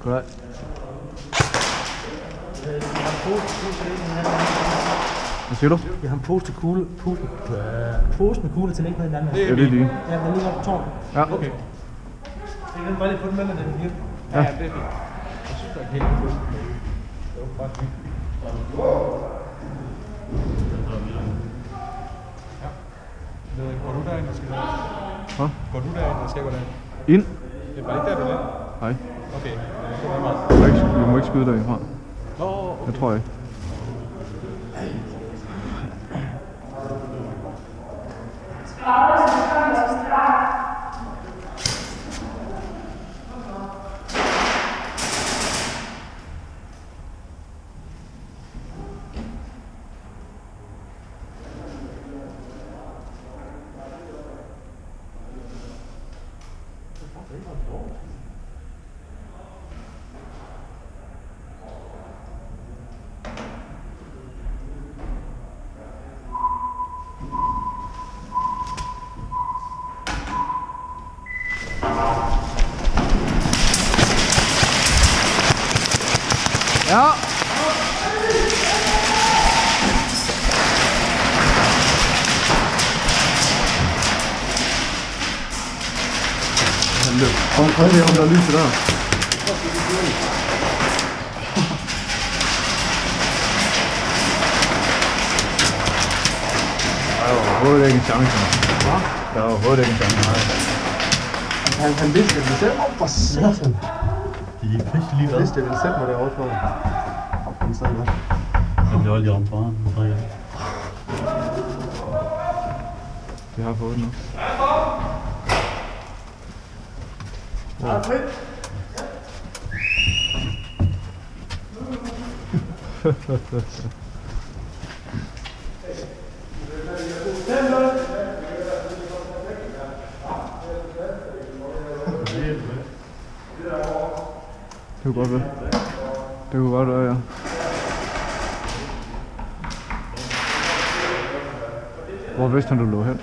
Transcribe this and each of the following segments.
Goddag. Hvad siger du? Jeg har en pose med kugler til lægge ned i den anden. Ja, det er lige. Ja, den ligger på tårn. Ja. Okay. Jeg kan bare lige få den med, når den bliver. Ja. Ja, det er fint. Jeg synes, det er helt fint. Det var bare fint. Går du derind, og skal gøre det? Hvad? Går du derind, og skal gøre det? Ind? Det var ikke der, du er? Nej. Okay. Det var Vi må ikke skyde derindfra. okay. Det tror jeg ikke. Ja. Prøv lige om der er lys der. Der er overhovedet ikke en chance. Der er overhovedet ikke en chance. Han vidste det selv. For satan. De er pisse lige Jeg vidste, jeg ville sætte mig derovre, tror jeg. Men så er det godt. Jeg bliver aldrig om foran. Vi har fået den nu. Ja, fedt. Det kunne godt være. Det kunne godt være, ja. Hvor vidste han, du lå hen?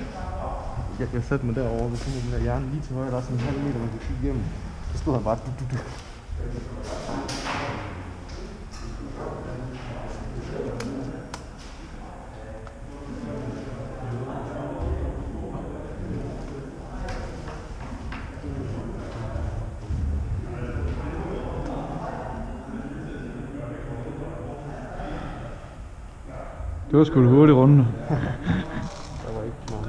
Jeg satte mig derovre ved siden af den der hjerne lige til højre. Der er sådan en halv meter, man kan kigge igennem. Så stod han bare du. Det var sgu da hurtigt runde. Der var ikke meget.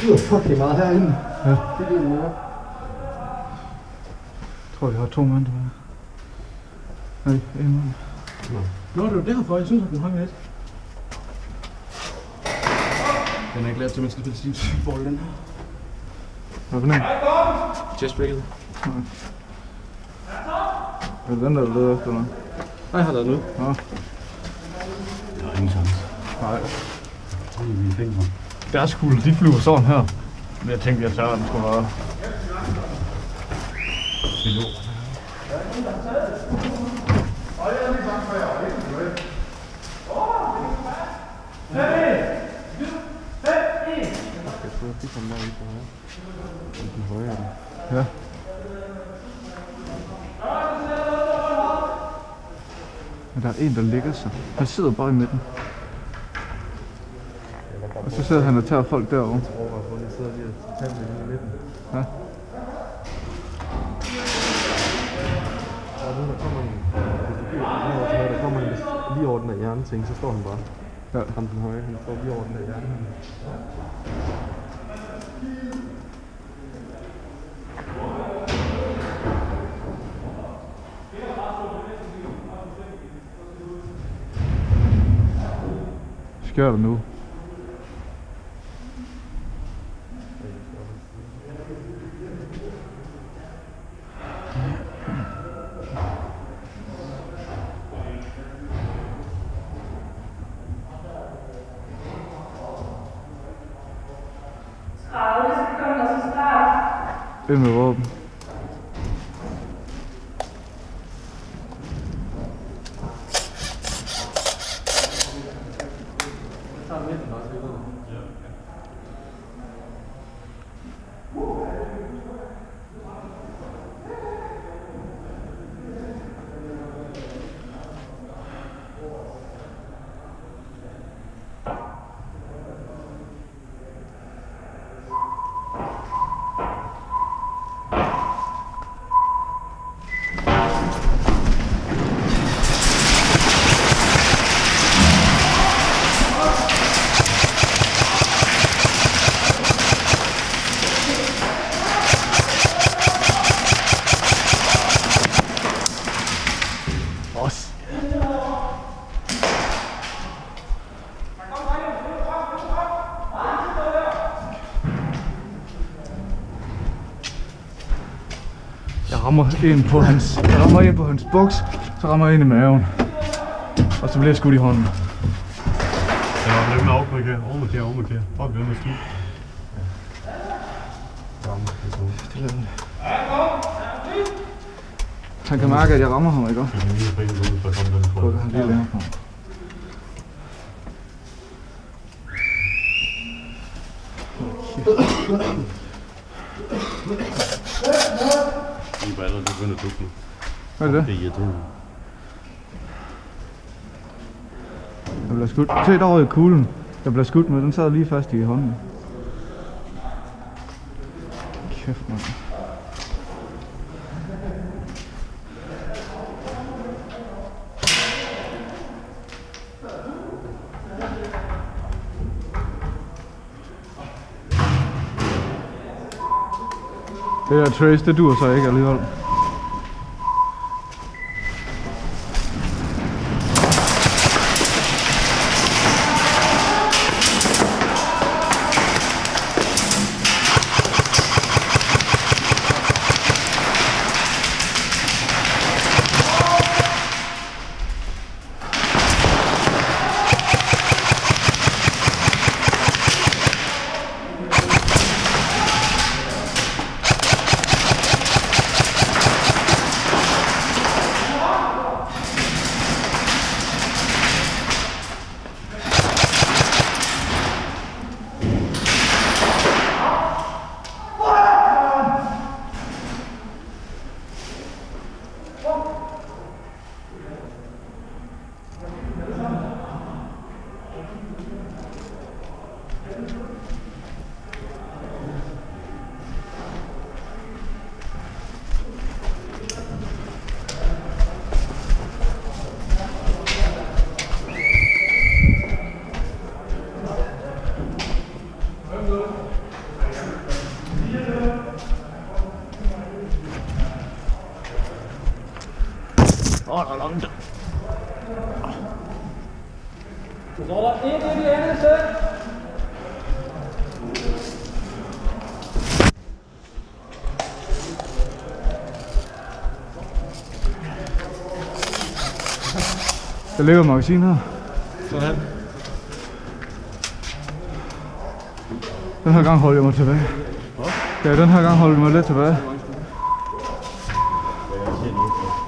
Det er fucking meget herinde. Ja. Det er det, nu. Jeg tror, vi har 2 mand tilbage. Nej, 1 mand. Nå, det var derfor, jeg synes, at den hang lidt. Den er ikke lavet til, at man skal spille sin sygbold, den her. Hvad for den? Chestbreaket. Er det den, der er ledet efter dig? Nej, jeg har lavet nu. Ja. Der er ingen chance. Nej. Hold i mine fingre. Deres kugle, de flyver sådan her. Men jeg tænkte, at jeg tager den skulle være. Pilot. Jeg fik ham der ude på højre. Den højre er den. Ja. Men der er en, der ligger sig. Han sidder bare i midten. Og så sidder han og tager folk derovre. Jeg sidder lige og tager lidt i midten. Ja. Der er nogen, der kommer en... Der kommer en lige over den her hjerneting, så står han bare. Ja. Ham den høje, han står lige over den der hjerne. sker der nu? Ind med våben. Jeg rammer ind på hans buks, så rammer jeg ind i maven. Og så bliver jeg skudt i hånden. Ja, det er med overmarkere. Bare blive med skud. Han kan mærke, at jeg rammer ham, ikke? Det er lige fri ud, så kommer den Rykker han lige længere på. De baller, de begynder at dukke nu. Hvad er det? Det er irriterende. Jeg bliver skudt. Se derovre i kuglen. Jeg bliver skudt med. Den sad lige fast i hånden. Kæft, mand. Det der trace, det duer så ikke alligevel. Der er en i det andet sæt. Der ligger magasin her. Sådan. Den her gang holder jeg mig tilbage. Ja, den her gang holder jeg mig lidt tilbage.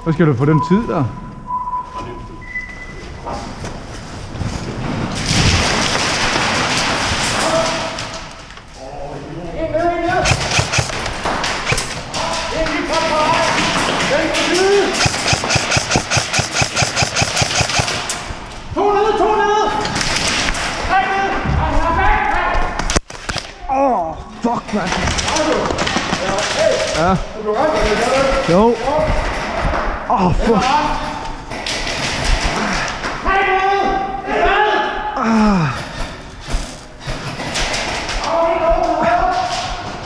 Hvad skal du på den tid der? Fuck, man. Ja. Jo. Fuck.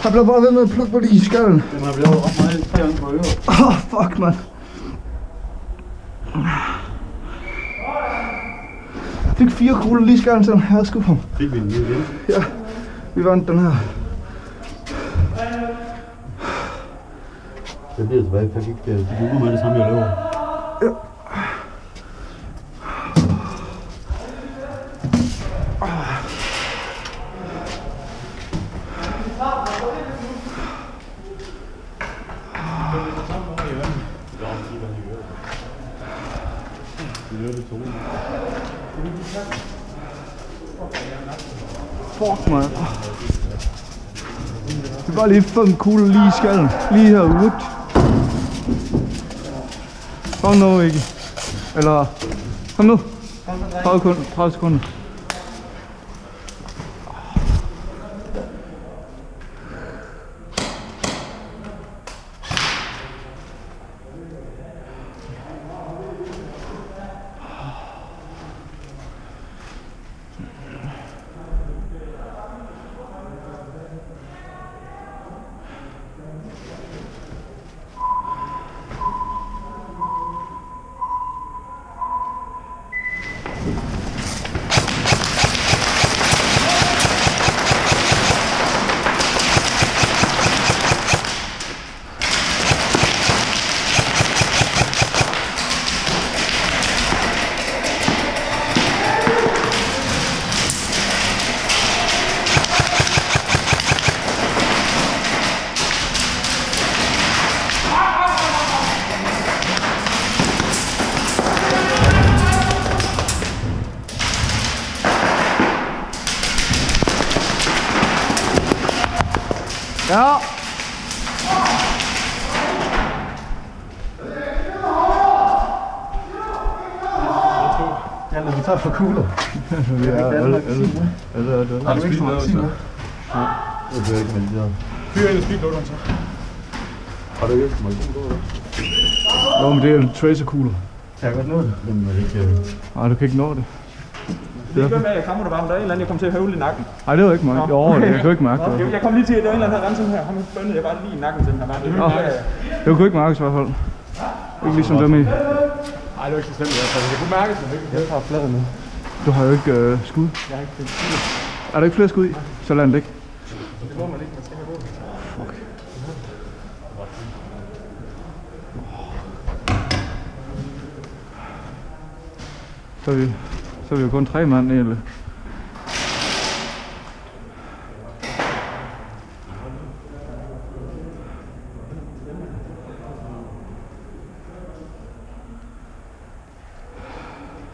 Jeg blev bare ved med at plukke på det i skallen. Den har blevet ret meget 3 gange på øret. Fuck, man. Fik 4 kugler lige skallen til. Her sgu ham. Fik vi en ny igen? Ja, vi vandt den her. Jeg bliver tilbage, for jeg fik ud med det samme, jeg laver. Ja. Fuck, man. Det var lige 5 kugler lige i skallen. Lige herude. Kom nu, ikke? Eller... Kom nu. 30 sekunder. Ja. Ja, når vi tager for kugler. Har du ikke så meget tid? Det bliver ikke med det. Fyr ind i speedloaderen så. Har du ikke meget kugler? Nå, men det er en tracer-kugler. Kan jeg godt nå det? Men jeg ikke... Nej, du kan ikke nå det. Det er ikke med, at jeg kammer det varmt. Der er en eller anden, jeg kom til at høvle i nakken. Nej, det var ikke mig. Jo, jeg kunne ikke mærke det. Jeg kom lige til, at der er en eller anden her rensing her. Ham bønnede jeg bare lige i nakken til den her mand. Det kunne ikke mærkes i hvert fald. Ikke ligesom dem i. Nej, det var ikke så slemt i hvert fald. Jeg kunne mærke det, men ikke. Jeg tager fladen nu. Du har jo ikke skud. Jeg har ikke fået skud. Er der ikke flere skud i? Så lad den ligge. Det må man ikke, man skal have våben. Fuck. Så er vi jo kun 3 mand egentlig.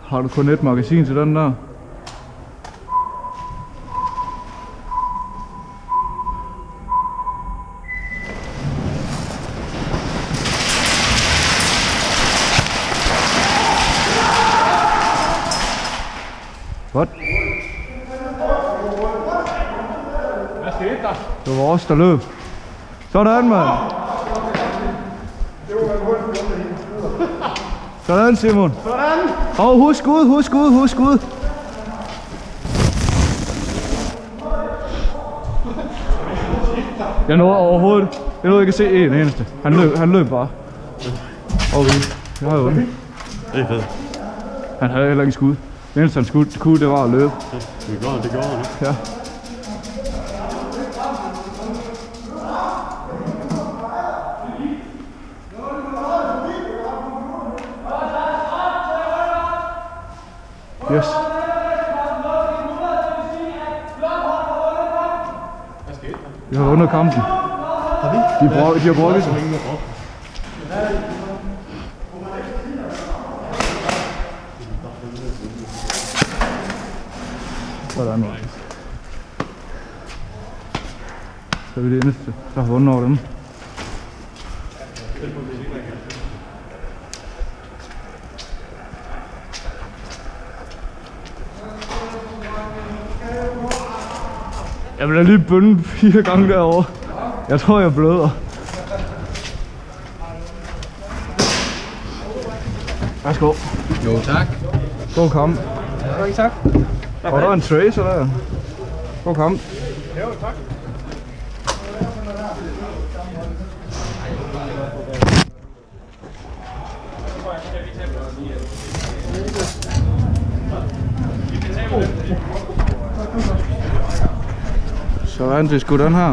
Har du kun et magasin til den der? What? Hvad skete der? Det var os, der løb. Sådan, mand. Sådan, Simon. Sådan. Husk skud. Jeg nåede overhovedet. Jeg nåede ikke at se en eneste. Han løb bare. Jeg har jo det. Det er fedt. Han havde heller ikke skud. Det eneste han kunne, det var at løbe. Det gjorde han, ikke? Ja. Yes. Vi har vundet kampen. Har vi? De har brokket sig. Sådan noget. Så er vi det eneste, der har vundet over dem. Jeg bliver lige bundet 4 gange derovre. Jeg tror, jeg bløder. Værsgo. Jo, tak. God kamp. Okay, tak. Og der er en tracer der. God kamp. Jo, tak. Sådan, det er sgu den her.